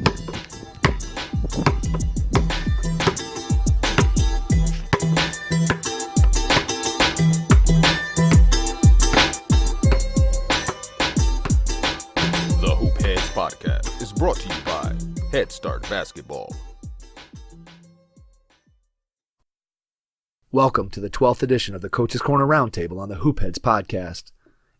The Hoop Heads Podcast is brought to you by Head Start Basketball. Welcome to the 12th edition of the Coach's Corner Roundtable on the Hoop Heads Podcast.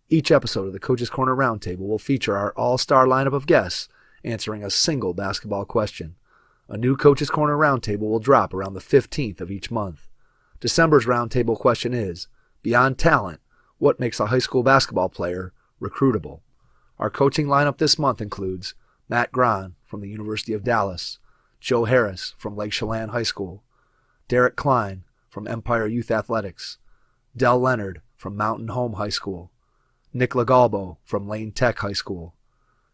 Each episode of the Coach's Corner Roundtable will feature our all-star lineup of guests answering a single basketball question. A new Coach's Corner Roundtable will drop around the 15th of each month. December's Roundtable question is, beyond talent, what makes a high school basketball player recruitable? Our coaching lineup this month includes Matt Grahn from the University of Dallas, Joe Harris from Lake Chelan High School, Derek Klein from Empire Youth Athletics, Dell Leonard from Mountain Home High School, Nick LoGalbo from Lane Tech High School,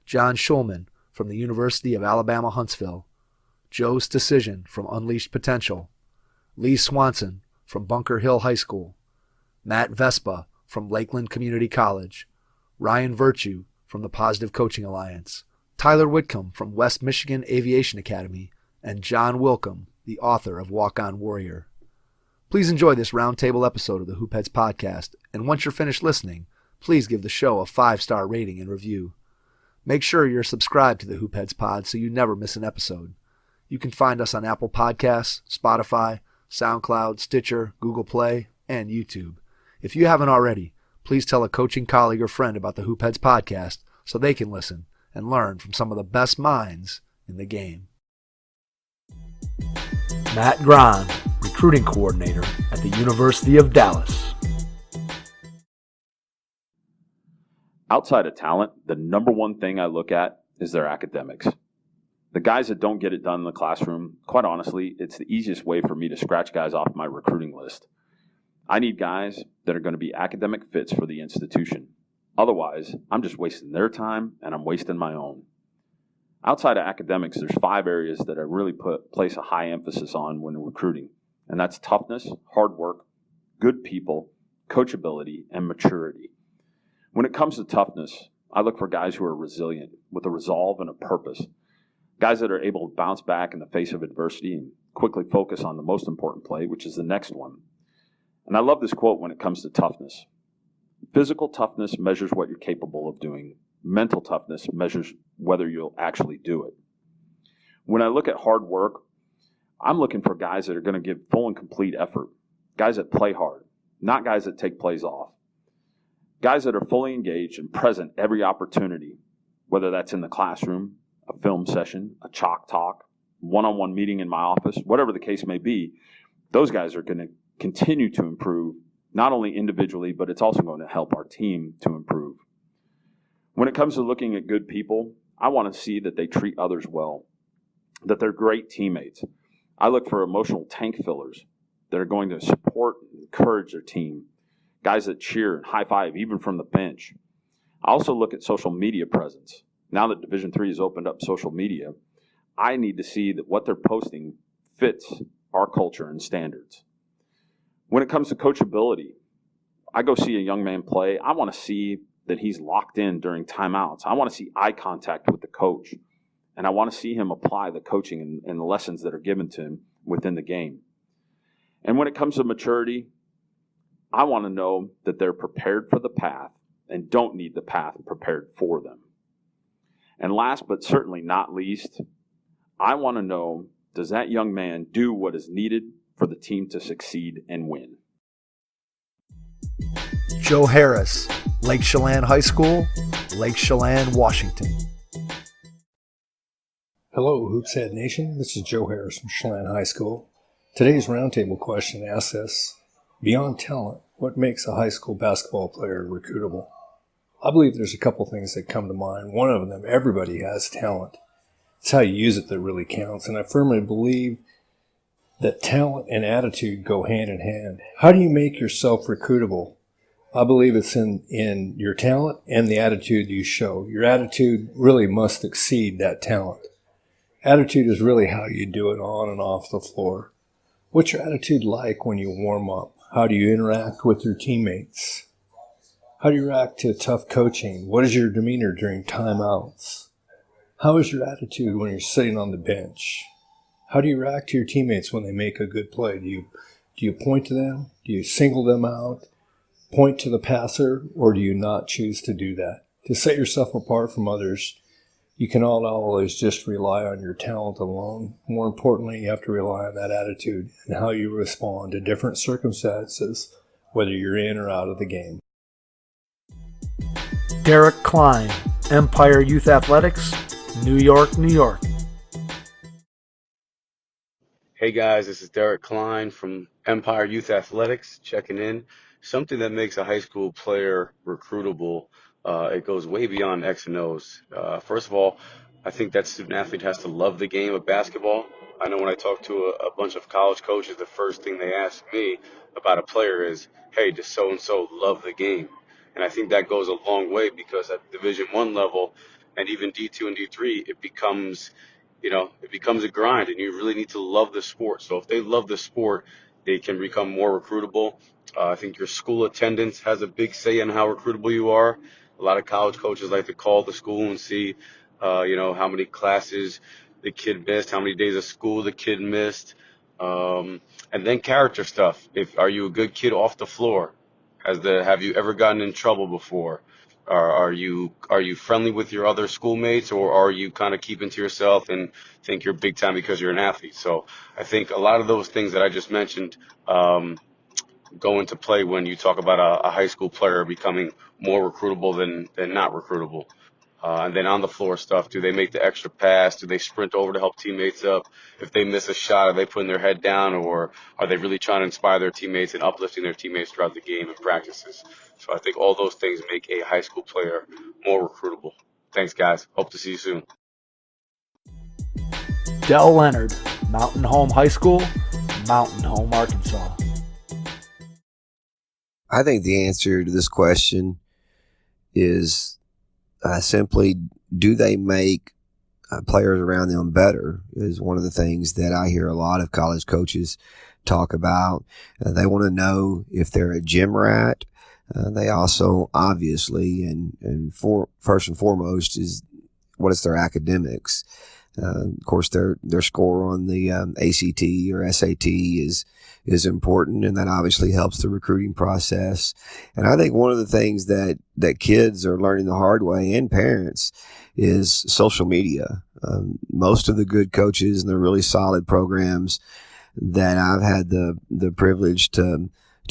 John Shulman from the University of Alabama Huntsville, Joe Stasyszyn from Unleashed Potential, Lee Swanson from Bunker Hill High School, Matt Vespa from Lakeland Community College, Ryan Virtue from the Positive Coaching Alliance, Tyler Whitcomb from West Michigan Aviation Academy, and John Wilcomb, the author of Walk On Warrior. Please enjoy this roundtable episode of the Hoop Heads Podcast, and once you're finished listening, please give the show a 5-star rating and review. Make sure you're subscribed to the Hoop Heads Pod so you never miss an episode. You can find us on Apple Podcasts, Spotify, SoundCloud, Stitcher, Google Play, and YouTube. If you haven't already, please tell a coaching colleague or friend about the Hoop Heads Podcast so they can listen and learn from some of the best minds in the game. Matt Grahn, recruiting coordinator at the University of Dallas. Outside of talent, the number one thing I look at is their academics. The guys that don't get it done in the classroom, quite honestly, it's the easiest way for me to scratch guys off my recruiting list. I need guys that are going to be academic fits for the institution. Otherwise, I'm just wasting their time and I'm wasting my own. Outside of academics, there's 5 areas that I really place a high emphasis on when recruiting, and that's toughness, hard work, good people, coachability, and maturity. When it comes to toughness, I look for guys who are resilient, with a resolve and a purpose, guys that are able to bounce back in the face of adversity and quickly focus on the most important play, which is the next one. And I love this quote when it comes to toughness. Physical toughness measures what you're capable of doing. Mental toughness measures whether you'll actually do it. When I look at hard work, I'm looking for guys that are going to give full and complete effort, guys that play hard, not guys that take plays off, guys that are fully engaged and present every opportunity, whether that's in the classroom, a film session, a chalk talk, one-on-one meeting in my office, whatever the case may be. Those guys are going to continue to improve, not only individually, but it's also going to help our team to improve. When it comes to looking at good people, I want to see that they treat others well, that they're great teammates. I look for emotional tank fillers that are going to support and encourage their team, guys that cheer and high five even from the bench. I also look at social media presence. Now that Division III has opened up social media, I need to see that what they're posting fits our culture and standards. When it comes to coachability, I go see a young man play. I want to see that he's locked in during timeouts. I want to see eye contact with the coach, and I want to see him apply the coaching and the lessons that are given to him within the game. And when it comes to maturity, I want to know that they're prepared for the path and don't need the path prepared for them. And last but certainly not least, I want to know, does that young man do what is needed for the team to succeed and win? Joe Harris, Lake Chelan High School, Lake Chelan, Washington. Hello, Hoops Head Nation. This is Joe Harris from Chelan High School. Today's roundtable question asks us, beyond talent, what makes a high school basketball player recruitable? I believe there's a couple things that come to mind. One of them, everybody has talent. It's how you use it that really counts. And I firmly believe that talent and attitude go hand in hand. How do you make yourself recruitable? I believe it's in your talent and the attitude you show. Your attitude really must exceed that talent. Attitude is really how you do it on and off the floor. What's your attitude like when you warm up? How do you interact with your teammates? How do you react to tough coaching? What is your demeanor during timeouts? How is your attitude when you're sitting on the bench? How do you react to your teammates when they make a good play? Do you point to them? Do you single them out? Point to the passer? Or do you not choose to do that? To set yourself apart from others, you cannot always just rely on your talent alone. More importantly, you have to rely on that attitude and how you respond to different circumstances, whether you're in or out of the game. Derek Klein, Empire Youth Athletics, New York, New York. Hey guys, this is Derek Klein from Empire Youth Athletics checking in. Something that makes a high school player recruitable, it goes way beyond X and O's. First of all, I think that student athlete has to love the game of basketball. I know when I talk to a bunch of college coaches, the first thing they ask me about a player is, hey, does so-and-so love the game? And I think that goes a long way because at Division I level and even D2 and D3, it becomes a grind, and you really need to love the sport. So if they love the sport, they can become more recruitable. I think your school attendance has a big say in how recruitable you are. A lot of college coaches like to call the school and see, how many classes the kid missed, how many days of school the kid missed, and then character stuff. Are you a good kid off the floor? Have you ever gotten in trouble before? Are you friendly with your other schoolmates, or are you kind of keeping to yourself and think you're big time because you're an athlete? So I think a lot of those things that I just mentioned go into play when you talk about a high school player becoming more recruitable than not recruitable. And then on the floor stuff, do they make the extra pass? Do they sprint over to help teammates up? If they miss a shot, are they putting their head down, or are they really trying to inspire their teammates and uplifting their teammates throughout the game and practices? So I think all those things make a high school player more recruitable. Thanks, guys. Hope to see you soon. Dell Leonard, Mountain Home High School, Mountain Home, Arkansas. I think the answer to this question is simply, do they make players around them better? Is one of the things that I hear a lot of college coaches talk about. They want to know if they're a gym rat. They also, obviously, and first and foremost, is what is their academics. Of course, their score on the ACT or SAT is important, and that obviously helps the recruiting process. And I think one of the things that kids are learning the hard way, and parents, is social media. Most of the good coaches and the really solid programs that I've had the privilege to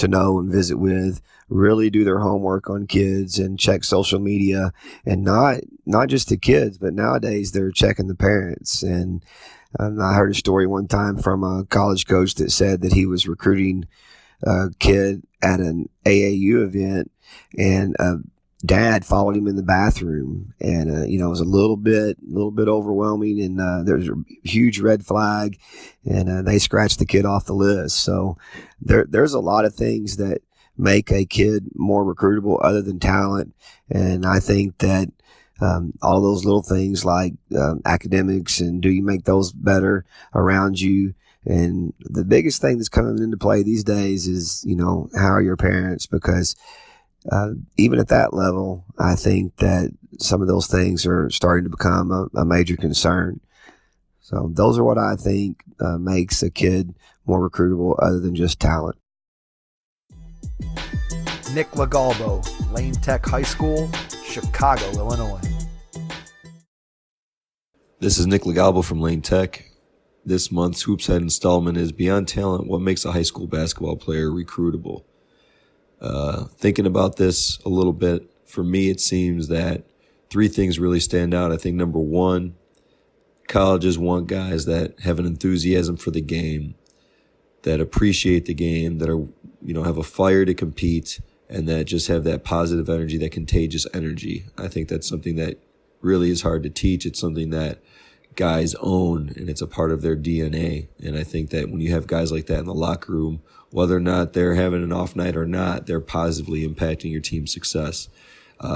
know and visit with really do their homework on kids and check social media, and not just the kids, but nowadays they're checking the parents. And I heard a story one time from a college coach that said that he was recruiting a kid at an AAU event, and dad followed him in the bathroom, and it was a little bit overwhelming, and there was a huge red flag, and they scratched the kid off the list. So there's a lot of things that make a kid more recruitable other than talent, and I think that all those little things like academics, and do you make those better around you? And the biggest thing that's coming into play these days is, how are your parents? Because even at that level, I think that some of those things are starting to become a major concern. So those are what I think makes a kid more recruitable other than just talent. Nick LoGalbo, Lane Tech High School, Chicago, Illinois. This is Nick LoGalbo from Lane Tech. This month's Hoops Head installment is Beyond Talent, What Makes a High School Basketball Player Recruitable? Thinking about this a little bit, for me it seems that three things really stand out. I think number one, colleges want guys that have an enthusiasm for the game, that appreciate the game, that are, have a fire to compete, and that just have that positive energy, that contagious energy. I think that's something that really is hard to teach. It's something that guys own, and it's a part of their DNA. And I think that when you have guys like that in the locker room, whether or not they're having an off night or not, they're positively impacting your team's success.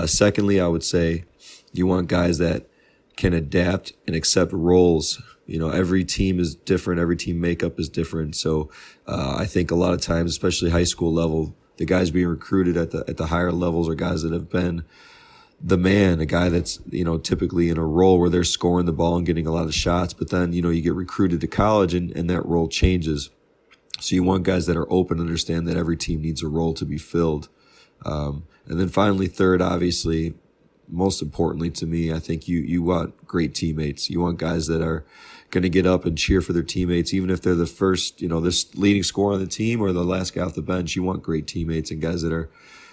Secondly, I would say you want guys that can adapt and accept roles. Every team is different. Every team makeup is different. So I think a lot of times, especially high school level, the guys being recruited at the higher levels are guys that have been the man, a guy that's, typically in a role where they're scoring the ball and getting a lot of shots, but then, you get recruited to college and that role changes. So you want guys that are open to understand that every team needs a role to be filled. And then finally, third, obviously, most importantly to me, I think you want great teammates. You want guys that are going to get up and cheer for their teammates, even if they're the first, the leading scorer on the team or the last guy off the bench. You want great teammates and guys that are,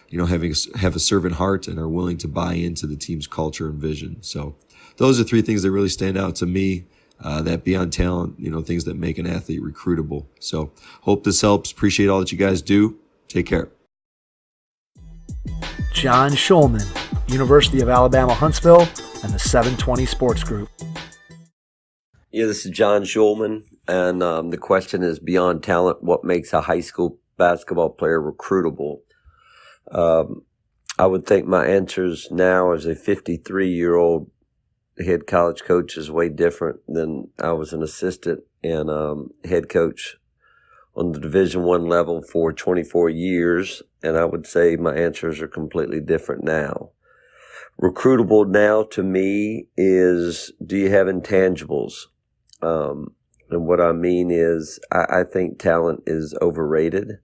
have a servant heart and are willing to buy into the team's culture and vision. So those are three things that really stand out to me, that beyond talent, things that make an athlete recruitable. So hope this helps. Appreciate all that you guys do. Take care. John Shulman, University of Alabama, Huntsville, and the 720 Sports Group. Yeah, this is John Shulman, and the question is, beyond talent, what makes a high school basketball player recruitable? I would think my answers now as a 53-year-old head college coach is way different than I was an assistant and head coach on the Division I level for 24 years, and I would say my answers are completely different now. Recruitable now to me is, do you have intangibles? And what I mean is, I think talent is overrated.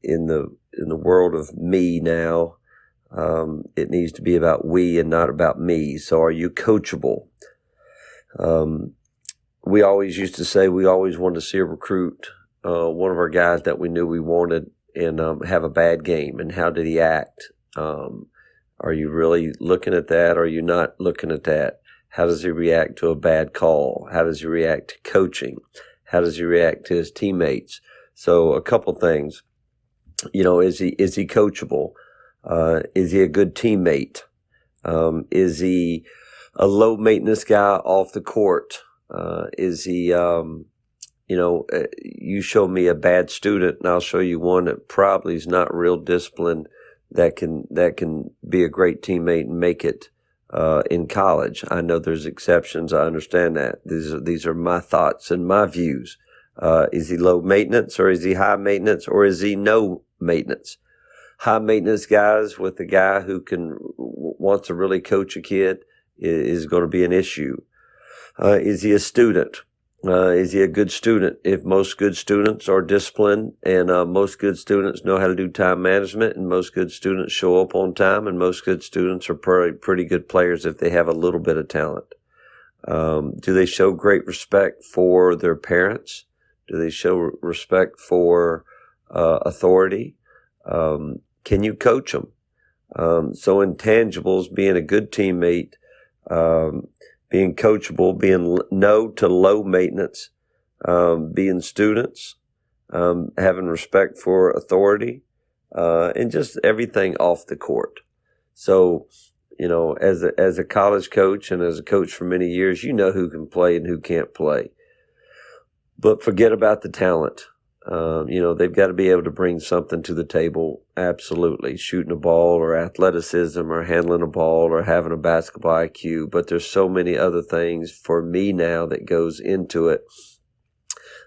In the world of me now, it needs to be about we and not about me. So are you coachable? We always used to say we always wanted to see a recruit, one of our guys that we knew we wanted, and have a bad game. And how did he act? Are you really looking at that? Or are you not looking at that? How does he react to a bad call? How does he react to coaching? How does he react to his teammates? So a couple things. Is he coachable? Is he a good teammate? Is he a low maintenance guy off the court? Is he, you show me a bad student and I'll show you one that probably is not real disciplined that can be a great teammate and make it in college. I know there's exceptions. I understand that. These are my thoughts and my views. Is he low maintenance, or is he high maintenance, or is he no maintenance? High maintenance guys with a guy who wants to really coach a kid is going to be an issue. Is he a student? Is he a good student? If most good students are disciplined, and most good students know how to do time management, and most good students show up on time, and most good students are pretty good players if they have a little bit of talent. Do they show great respect for their parents? Do they show respect for authority? Can you coach them? So intangibles, being a good teammate, being coachable, being no to low maintenance, being students, having respect for authority, and just everything off the court. So, as a college coach and as a coach for many years, who can play and who can't play. But forget about the talent. They've got to be able to bring something to the table. Absolutely. Shooting a ball, or athleticism, or handling a ball, or having a basketball IQ. But there's so many other things for me now that goes into it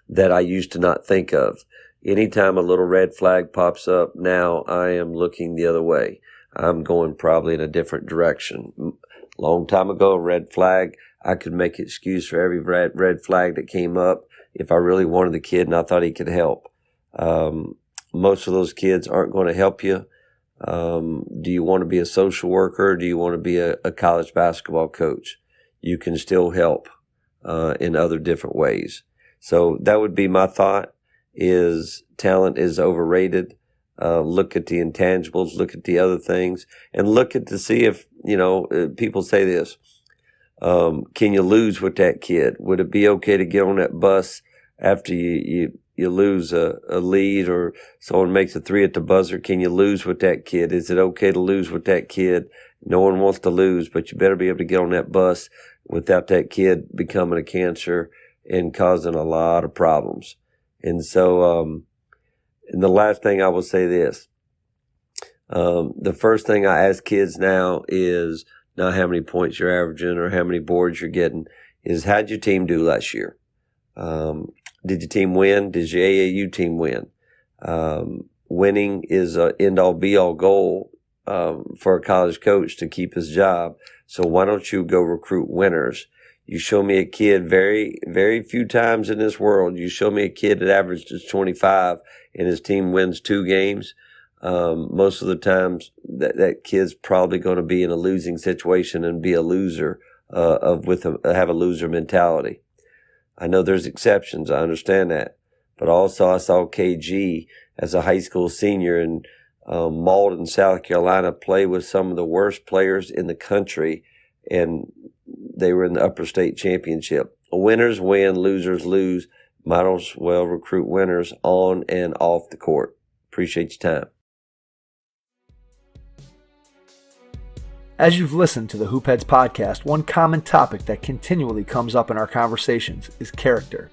that I used to not think of. Anytime a little red flag pops up, now I am looking the other way. I'm going probably in a different direction. Long time ago, a red flag, I could make an excuse for every red flag that came up if I really wanted the kid and I thought he could help. Most of those kids aren't going to help you. Do you want to be a social worker, or do you want to be a college basketball coach? You can still help in other different ways. So that would be my thought, is talent is overrated. Look at the intangibles, look at the other things, and look at to see if, people say this, can you lose with that kid? Would it be okay to get on that bus after you lose a lead, or someone makes a three at the buzzer? Can you lose with that kid? Is it okay to lose with that kid? No one wants to lose, but you better be able to get on that bus without that kid becoming a cancer and causing a lot of problems. And so, and the last thing I will say this, the first thing I ask kids now is not how many points you're averaging or how many boards you're getting, is how'd your team do last year? Did your team win? Did your AAU team win? Winning is a end-all be-all goal for a college coach to keep his job. So why don't you go recruit winners? You show me a kid very, very few times in this world. You show me a kid that averages 25 and his team wins 2 games. Most of the times that kid's probably going to be in a losing situation and be a loser, have a loser mentality. I know there's exceptions. I understand that. But also I saw KG as a high school senior in Malden, South Carolina, play with some of the worst players in the country, and they were in the upper state championship. Winners win, losers lose. Might as well recruit winners on and off the court. Appreciate your time. As you've listened to the Hoopheads podcast, one common topic that continually comes up in our conversations is character.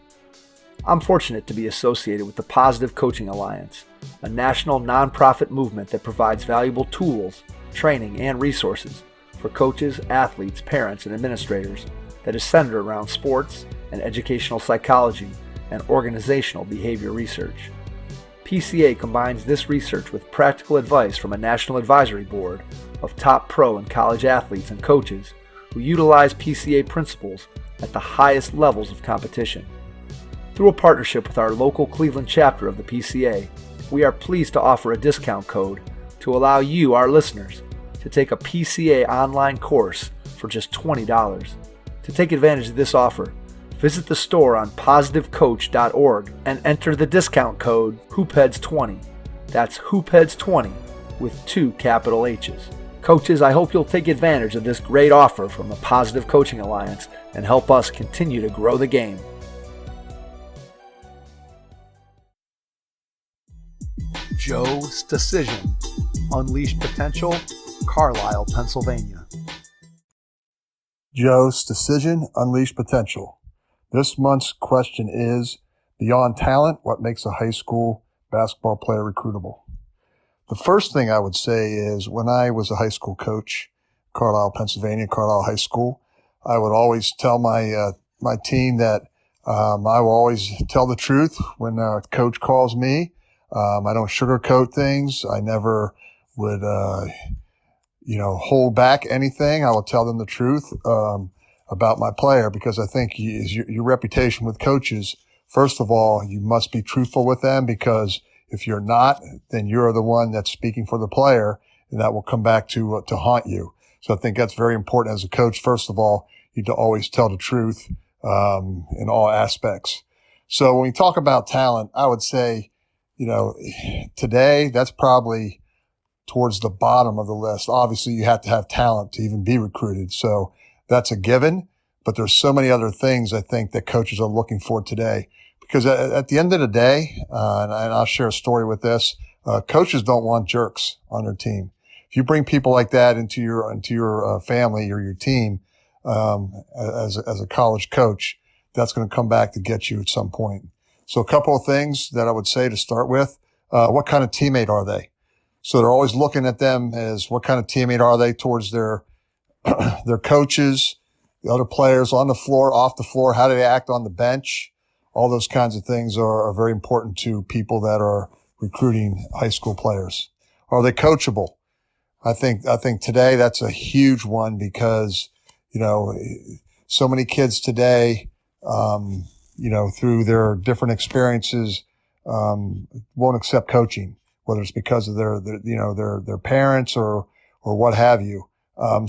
I'm fortunate to be associated with the Positive Coaching Alliance, a national nonprofit movement that provides valuable tools, training, and resources for coaches, athletes, parents, and administrators that is centered around sports and educational psychology and organizational behavior research. PCA combines this research with practical advice from a national advisory board of top pro and college athletes and coaches who utilize PCA principles at the highest levels of competition. Through a partnership with our local Cleveland chapter of the PCA, we are pleased to offer a discount code to allow you, our listeners, to take a PCA online course for just $20. To take advantage of this offer, visit the store on positivecoach.org and enter the discount code HoopHeads20. That's HoopHeads20 with 2 capital H's. Coaches, I hope you'll take advantage of this great offer from the Positive Coaching Alliance and help us continue to grow the game. Joe Stasyszyn, Unleash Potential, Carlisle, Pennsylvania. Joe Stasyszyn, Unleash Potential. This month's question is, beyond talent, what makes a high school basketball player recruitable? The first thing I would say is when I was a high school coach, Carlisle, Pennsylvania, Carlisle High School, I would always tell my team that I will always tell the truth when a coach calls me. I don't sugarcoat things. I never would, hold back anything. I will tell them the truth about my player, because I think your reputation with coaches, first of all, you must be truthful with them, because if you're not, then you're the one that's speaking for the player, and that will come back to haunt you. So I think that's very important as a coach. First of all, you need to always tell the truth in all aspects. So when we talk about talent, I would say, today that's probably towards the bottom of the list. Obviously, you have to have talent to even be recruited. So that's a given, but there's so many other things I think that coaches are looking for today. Because at the end of the day, and I'll share a story with this, coaches don't want jerks on their team. If you bring people like that into your family or your team, as a college coach, that's going to come back to get you at some point. So a couple of things that I would say to start with, what kind of teammate are they? So they're always looking at them as what kind of teammate are they towards their coaches, the other players on the floor, off the floor, how do they act on the bench? All those kinds of things are very important to people that are recruiting high school players. Are they coachable? I think today that's a huge one, because, so many kids today, through their different experiences, won't accept coaching, whether it's because of their parents or what have you.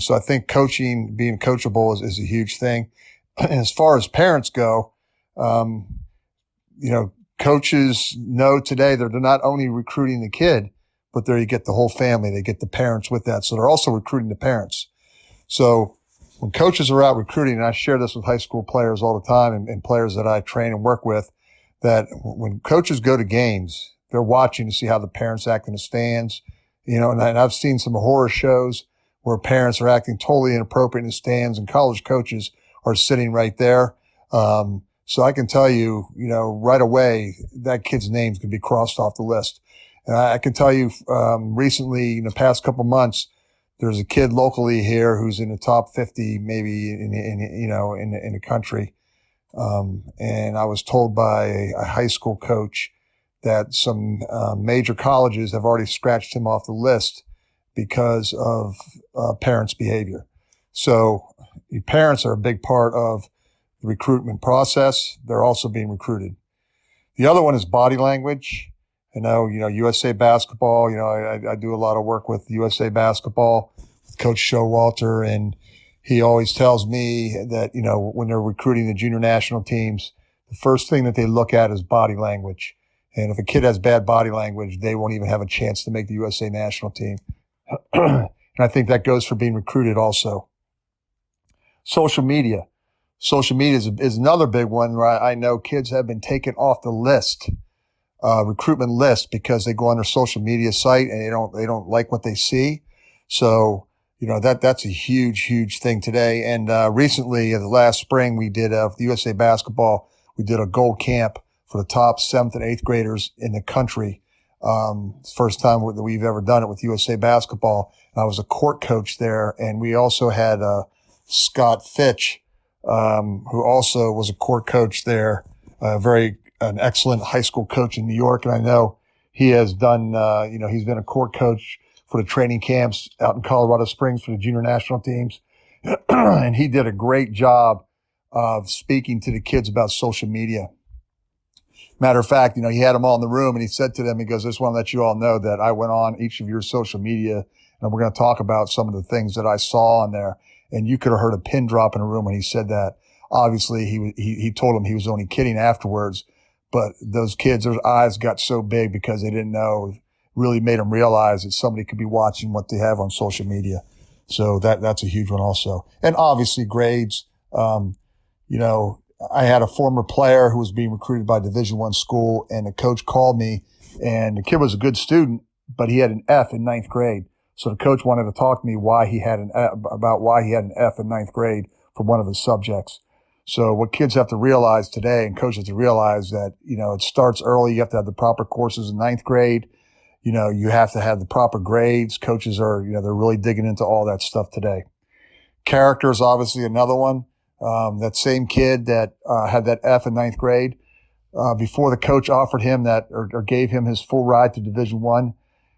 So I think being coachable is a huge thing. And as far as parents go, coaches know today that they're not only recruiting the kid, but there you get the whole family. They get the parents with that. So they're also recruiting the parents. So when coaches are out recruiting, and I share this with high school players all the time and players that I train and work with, that when coaches go to games, they're watching to see how the parents act in the stands, and I've seen some horror shows where parents are acting totally inappropriate in the stands and college coaches are sitting right there. So I can tell you, right away, that kid's name's going to be crossed off the list. And I can tell you, recently, in the past couple months, there's a kid locally here who's in the top 50, maybe in the country. And I was told by a high school coach that some major colleges have already scratched him off the list because of parents' behavior. So your parents are a big part of the recruitment process. They're also being recruited. The other one is body language. I know, USA basketball, I do a lot of work with USA basketball with Coach Showalter, and he always tells me that, when they're recruiting the junior national teams, the first thing that they look at is body language. And if a kid has bad body language, they won't even have a chance to make the USA national team. And I think that goes for being recruited also. Social media. Social media is another big one where I know kids have been taken off the list, recruitment list, because they go on their social media site and they don't like what they see. So, that's a huge, huge thing today. And recently, the last spring, we did the USA basketball. We did a gold camp for the top 7th and 8th graders in the country. First time that we've ever done it with USA basketball. And I was a court coach there, and we also had Scott Fitch, who also was a court coach there, an excellent high school coach in New York. And I know he has done, he's been a court coach for the training camps out in Colorado Springs for the junior national teams. And he did a great job of speaking to the kids about social media. Matter of fact, he had them all in the room, and he said to them, he goes, "I just want to let you all know that I went on each of your social media, and we're going to talk about some of the things that I saw on there." And you could have heard a pin drop in a room when he said that. Obviously, he told them he was only kidding afterwards, but those kids, their eyes got so big because they didn't know, really made them realize that somebody could be watching what they have on social media. So that's a huge one also. And obviously grades. I had a former player who was being recruited by Division I school, and the coach called me, and the kid was a good student, but he had an F in 9th grade. So the coach wanted to talk to me why he had an F in 9th grade for one of his subjects. So what kids have to realize today, and coaches have to realize, that, it starts early. You have to have the proper courses in 9th grade. You have to have the proper grades. Coaches are, they're really digging into all that stuff today. Character is obviously another one. That same kid that had that F in 9th grade, before the coach offered him that or gave him his full ride to Division I,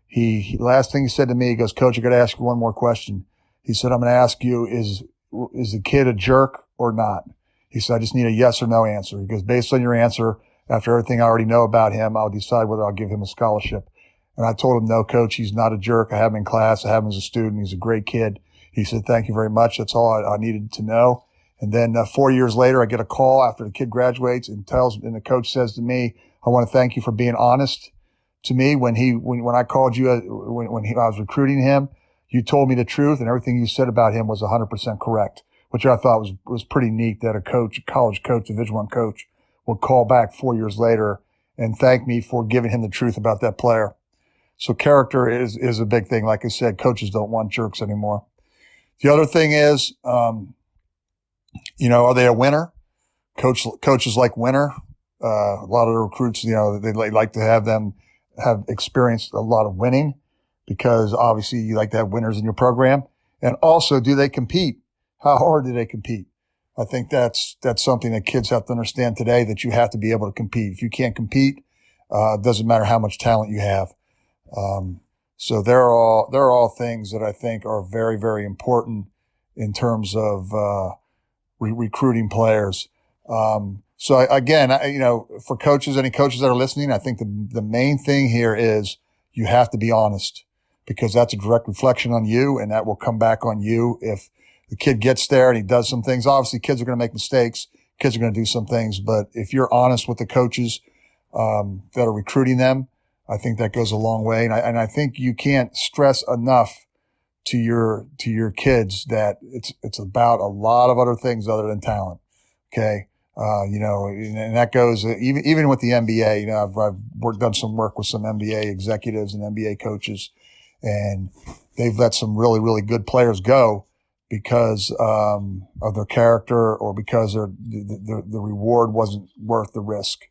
he last thing he said to me, he goes, "Coach, I got to ask you one more question." He said, "I'm going to ask you, is the kid a jerk or not?" He said, "I just need a yes or no answer." He goes, "Based on your answer, after everything I already know about him, I'll decide whether I'll give him a scholarship." And I told him, "No, Coach, he's not a jerk. I have him in class. I have him as a student. He's a great kid." He said, "Thank you very much. That's all I needed to know." And then 4 years later, I get a call after the kid graduates and the coach says to me, "I want to thank you for being honest to me when I called you, when I was recruiting him. You told me the truth, and everything you said about him was 100% correct," which I thought was pretty neat, that a college coach, Division I coach, would call back 4 years later and thank me for giving him the truth about that player. So character is a big thing. Like I said, coaches don't want jerks anymore. The other thing is, are they a winner? Coaches like winner. A lot of the recruits, they like to have them have experienced a lot of winning, because obviously you like to have winners in your program. And also, do they compete? How hard do they compete? I think that's something that kids have to understand today, that you have to be able to compete. If you can't compete, it doesn't matter how much talent you have. So they're all things that I think are very, very important in terms of recruiting players. For coaches, any coaches that are listening, I think the main thing here is you have to be honest, because that's a direct reflection on you, and that will come back on you. If the kid gets there and he does some things, obviously kids are going to make mistakes. Kids are going to do some things, but if you're honest with the coaches that are recruiting them, I think that goes a long way. And I think you can't stress enough to your kids that it's about a lot of other things other than talent. Okay. And that goes even with the NBA. I've done some work with some NBA executives and NBA coaches, and they've let some really, really good players go because of their character, or because the reward wasn't worth the risk.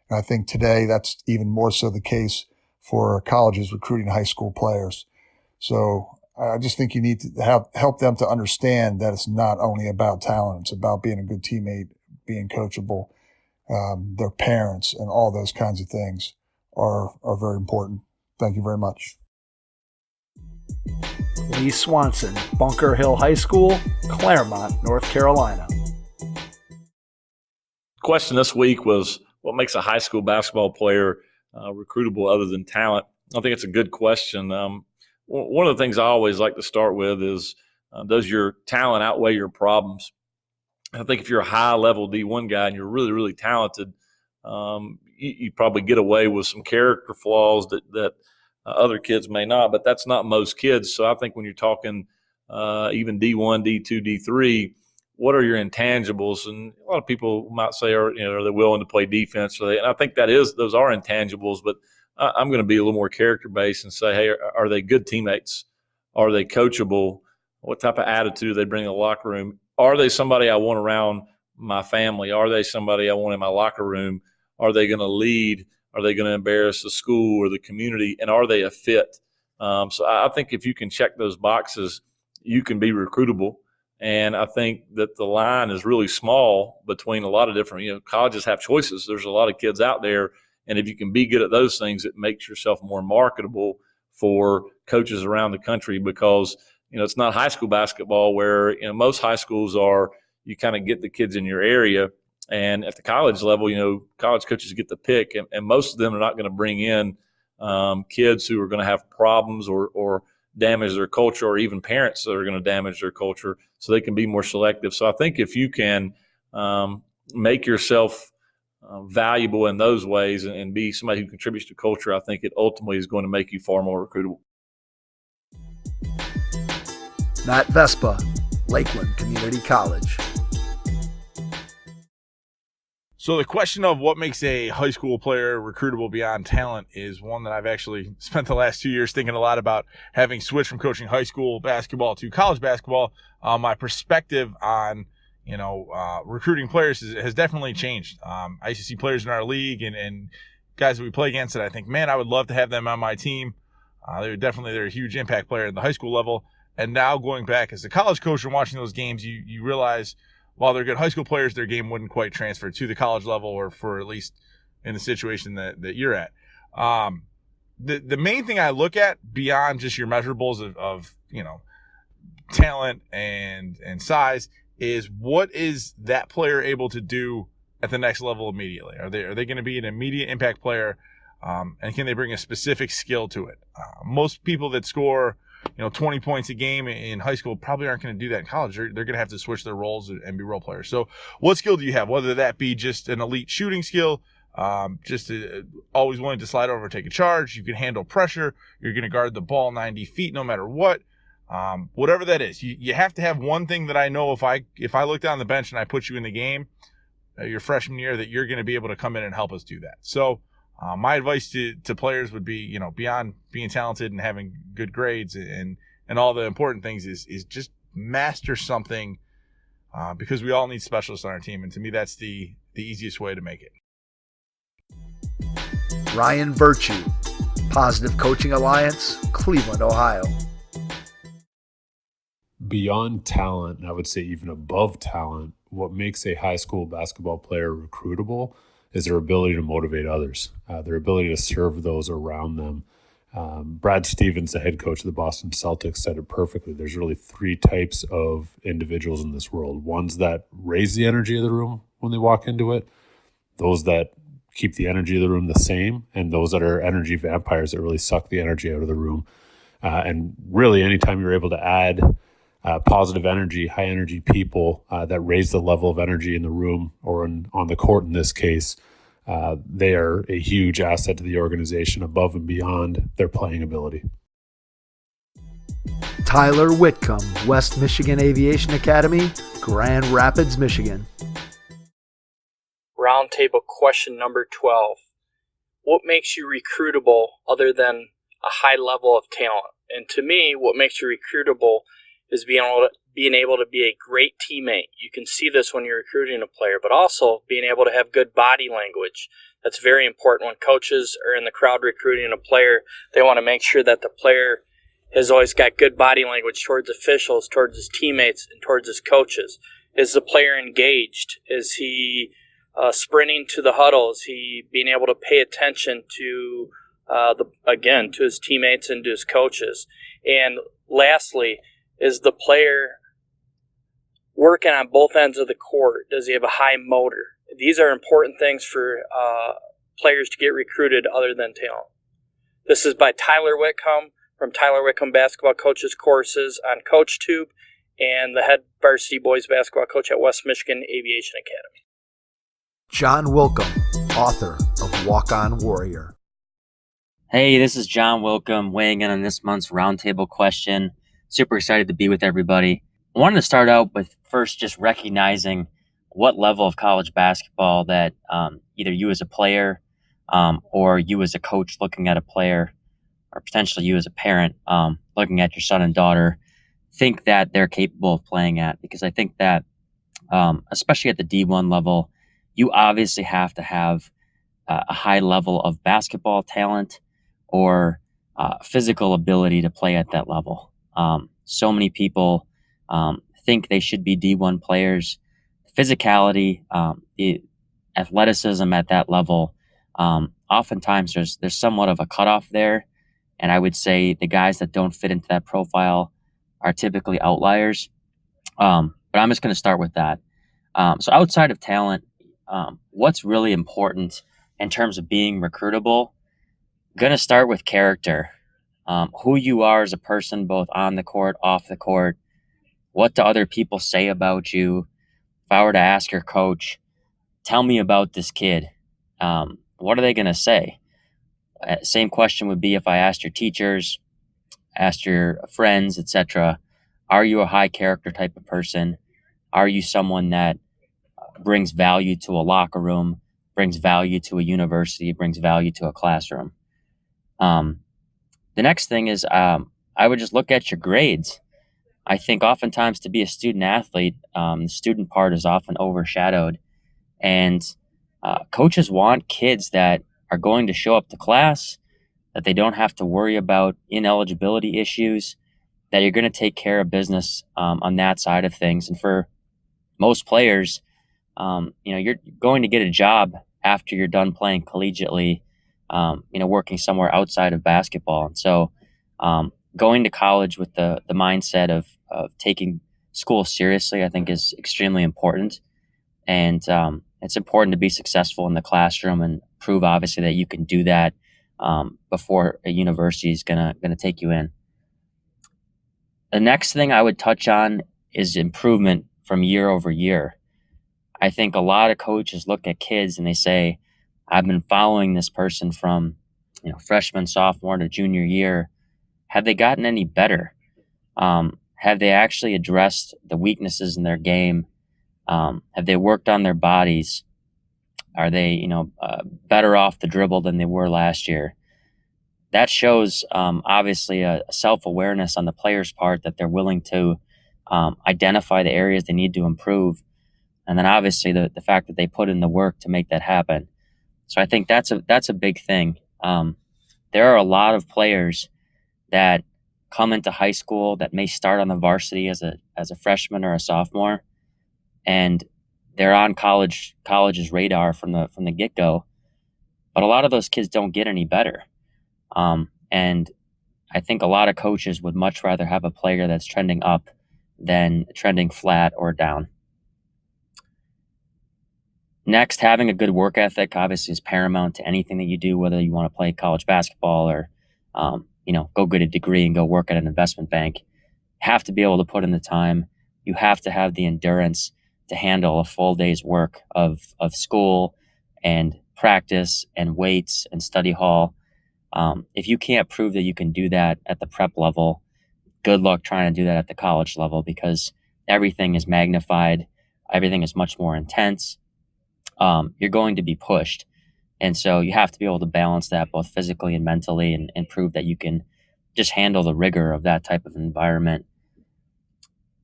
And I think today that's even more so the case for colleges recruiting high school players. So I just think you need to help them to understand that it's not only about talent. It's about being a good teammate, being coachable. Their parents and all those kinds of things are very important. Thank you very much. Lee Swanson, Bunker Hill High School, Claremont, North Carolina. Question this week was, what makes a high school basketball player recruitable other than talent? I think it's a good question. One of the things I always like to start with is, does your talent outweigh your problems? I think if you're a high-level D1 guy and you're really, really talented, you probably get away with some character flaws that other kids may not, but that's not most kids. So I think when you're talking even D1, D2, D3, what are your intangibles? And a lot of people might say, are they willing to play defense? And I think those are intangibles, but I'm going to be a little more character-based and say, hey, are they good teammates? Are they coachable? What type of attitude do they bring in the locker room? Are they somebody I want around my family? Are they somebody I want in my locker room? Are they going to lead? Are they going to embarrass the school or the community? And are they a fit? So I think if you can check those boxes, you can be recruitable. And I think that the line is really small between a lot of different, colleges have choices. There's a lot of kids out there. And if you can be good at those things, it makes yourself more marketable for coaches around the country, because, it's not high school basketball where, most high schools are, you kind of get the kids in your area. And at the college level, college coaches get the pick, and most of them are not going to bring in kids who are going to have problems or damage their culture, or even parents that are going to damage their culture, so they can be more selective. So I think if you can make yourself valuable in those ways and be somebody who contributes to culture, I think it ultimately is going to make you far more recruitable. Matt Vespa, Lakeland Community College. So the question of what makes a high school player recruitable beyond talent is one that I've actually spent the last 2 years thinking a lot about, having switched from coaching high school basketball to college basketball. My perspective on, recruiting players has definitely changed. I used to see players in our league and guys that we play against that I think, man, I would love to have them on my team. They're a huge impact player at the high school level. And now going back as a college coach and watching those games, you realize, while they're good high school players, their game wouldn't quite transfer to the college level, or for at least in the situation that you're at. The main thing I look at beyond just your measurables of talent and size is, what is that player able to do at the next level immediately? Are they going to be an immediate impact player, and can they bring a specific skill to it? Most people that score 20 points a game in high school probably aren't going to do that in college. They're going to have to switch their roles and be role players. So what skill do you have? Whether that be just an elite shooting skill, always willing to slide over and take a charge. You can handle pressure. You're going to guard the ball 90 feet no matter what. Whatever that is, you have to have one thing that I know, if I look down the bench and I put you in the game your freshman year, that you're going to be able to come in and help us do that. So my advice to players would be, beyond being talented and having good grades and all the important things, is just master something, because we all need specialists on our team. And to me, that's the easiest way to make it. Ryan Virtue, Positive Coaching Alliance, Cleveland, Ohio. Beyond talent, and I would say even above talent, what makes a high school basketball player recruitable is their ability to motivate others, their ability to serve those around them. Brad Stevens, the head coach of the Boston Celtics, said it perfectly. There's really three types of individuals in this world. Ones that raise the energy of the room when they walk into it, those that keep the energy of the room the same, and those that are energy vampires that really suck the energy out of the room. And really, anytime you're able to add positive energy, high energy people that raise the level of energy in the room or on the court in this case, they are a huge asset to the organization above and beyond their playing ability. Tyler Whitcomb, West Michigan Aviation Academy, Grand Rapids, Michigan. Roundtable question number 12. What makes you recruitable other than a high level of talent? And to me, what makes you recruitable is being able to be a great teammate. You can see this when you're recruiting a player, but also being able to have good body language. That's very important when coaches are in the crowd recruiting a player. They want to make sure that the player has always got good body language towards officials, towards his teammates, and towards his coaches. Is the player engaged? Is he sprinting to the huddle? Is he being able to pay attention to to his teammates and to his coaches? And lastly, is the player working on both ends of the court? Does he have a high motor? These are important things for players to get recruited other than talent. This is by Tyler Whitcomb from Tyler Whitcomb Basketball Coaches Courses on CoachTube and the head varsity boys basketball coach at West Michigan Aviation Academy. John Wilcomb, author of Walk On Warrior. Hey, this is John Wilcomb weighing in on this month's roundtable question. Super excited to be with everybody. I wanted to start out with first just recognizing what level of college basketball that either you as a player or you as a coach looking at a player, or potentially you as a parent looking at your son and daughter, think that they're capable of playing at. Because I think that, especially at the D1 level, you obviously have to have a high level of basketball talent or physical ability to play at that level. So many people think they should be D1 players. Physicality, the athleticism at that level, oftentimes there's somewhat of a cutoff there. And I would say the guys that don't fit into that profile are typically outliers. But I'm just going to start with that. So outside of talent, what's really important in terms of being recruitable? Going to start with character. Who you are as a person, both on the court, off the court. What do other people say about you? If I were to ask your coach, tell me about this kid, what are they going to say? Same question would be if I asked your teachers, asked your friends, etc. Are you a high character type of person? Are you someone that brings value to a locker room, brings value to a university, brings value to a classroom? The next thing is I would just look at your grades. I think oftentimes to be a student athlete, the student part is often overshadowed. And coaches want kids that are going to show up to class, that they don't have to worry about ineligibility issues, that you're going to take care of business on that side of things. And for most players, you're going to get a job after you're done playing collegiately, working somewhere outside of basketball. And so going to college with the mindset of taking school seriously, I think is extremely important. And it's important to be successful in the classroom and prove obviously that you can do that before a university is gonna take you in. The next thing I would touch on is improvement from year over year. I think a lot of coaches look at kids and they say, I've been following this person from freshman, sophomore to junior year. Have they gotten any better? Have they actually addressed the weaknesses in their game? Have they worked on their bodies? Are they, better off the dribble than they were last year? That shows, obviously, a self-awareness on the player's part that they're willing to identify the areas they need to improve. And then obviously the fact that they put in the work to make that happen. So I think that's a big thing. There are a lot of players that come into high school that may start on the varsity as a freshman or a sophomore, and they're on college's radar from the get-go. But a lot of those kids don't get any better. And I think a lot of coaches would much rather have a player that's trending up than trending flat or down. Next, having a good work ethic obviously is paramount to anything that you do, whether you want to play college basketball or, go get a degree and go work at an investment bank. You have to be able to put in the time. You have to have the endurance to handle a full day's work of school and practice and weights and study hall. If you can't prove that you can do that at the prep level, good luck trying to do that at the college level, because everything is magnified. Everything is much more intense. You're going to be pushed. And so you have to be able to balance that both physically and mentally and prove that you can just handle the rigor of that type of environment.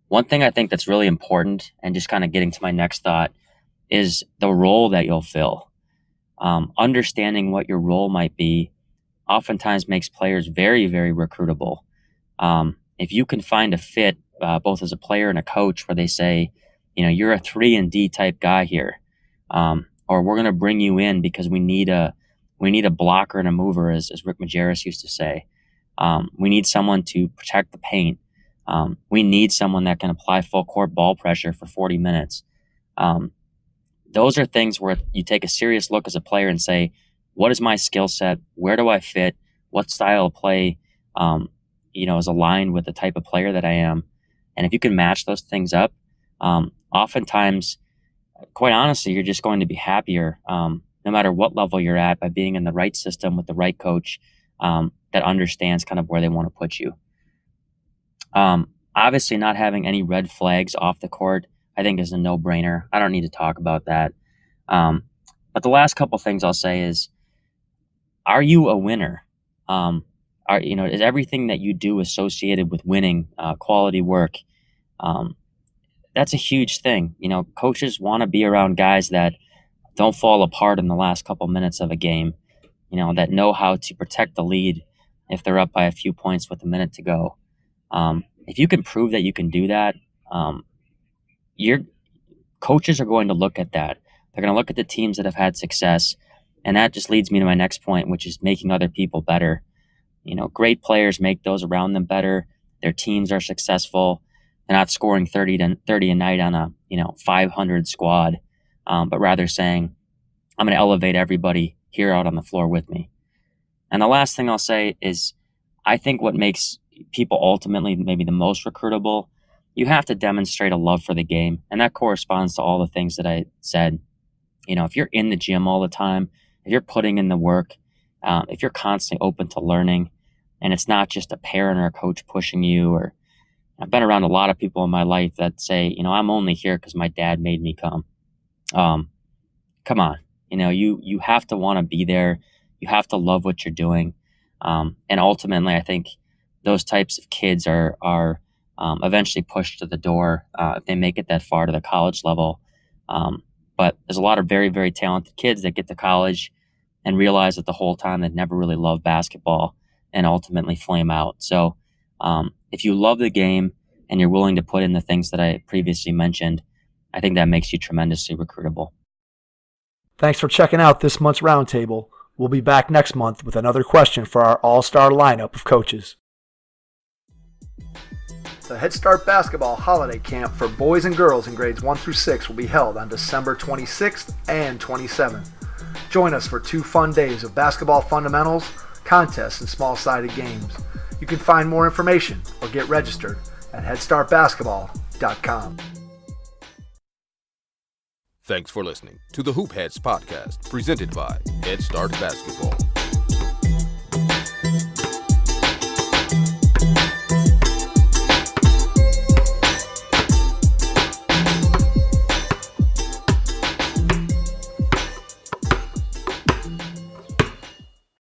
One thing I think that's really important, and just kind of getting to my next thought, is the role that you'll fill. Understanding what your role might be oftentimes makes players very, very recruitable. If you can find a fit, both as a player and a coach, where they say, you're a 3-and-D type guy here, or we're going to bring you in because we need a blocker and a mover, as Rick Majerus used to say. We need someone to protect the paint. We need someone that can apply full court ball pressure for 40 minutes. Those are things where you take a serious look as a player and say, what is my skill set? Where do I fit? What style of play, is aligned with the type of player that I am? And if you can match those things up, oftentimes, quite honestly, you're just going to be happier, no matter what level you're at, by being in the right system with the right coach that understands kind of where they want to put you. Obviously, not having any red flags off the court, I think, is a no-brainer. I don't need to talk about that. But the last couple things I'll say is, are you a winner? Is everything that you do associated with winning, quality work? That's a huge thing. Coaches want to be around guys that don't fall apart in the last couple minutes of a game, that know how to protect the lead if they're up by a few points with a minute to go. If you can prove that you can do that, your coaches are going to look at that. They're going to look at the teams that have had success. And that just leads me to my next point, which is making other people better. Great players make those around them better. Their teams are successful. They're not scoring 30 a night on a 500 squad, but rather saying, I'm going to elevate everybody here out on the floor with me. And the last thing I'll say is, I think what makes people ultimately maybe the most recruitable, you have to demonstrate a love for the game. And that corresponds to all the things that I said. If you're in the gym all the time, if you're putting in the work, if you're constantly open to learning, and it's not just a parent or a coach pushing you, or I've been around a lot of people in my life that say, I'm only here because my dad made me come. Come on, you have to want to be there. You have to love what you're doing. And ultimately, I think those types of kids are eventually pushed to the door if they make it that far to the college level. But there's a lot of very, very talented kids that get to college and realize that the whole time they've never really loved basketball and ultimately flame out. So if you love the game and you're willing to put in the things that I previously mentioned, I think that makes you tremendously recruitable. Thanks for checking out this month's Roundtable. We'll be back next month with another question for our all-star lineup of coaches. The Head Start Basketball Holiday Camp for boys and girls in grades 1 through 6 will be held on December 26th and 27th. Join us for 2 fun days of basketball fundamentals, contests, and small-sided games. You can find more information or get registered at headstartbasketball.com. Thanks for listening to the Hoop Heads podcast, presented by Head Start Basketball.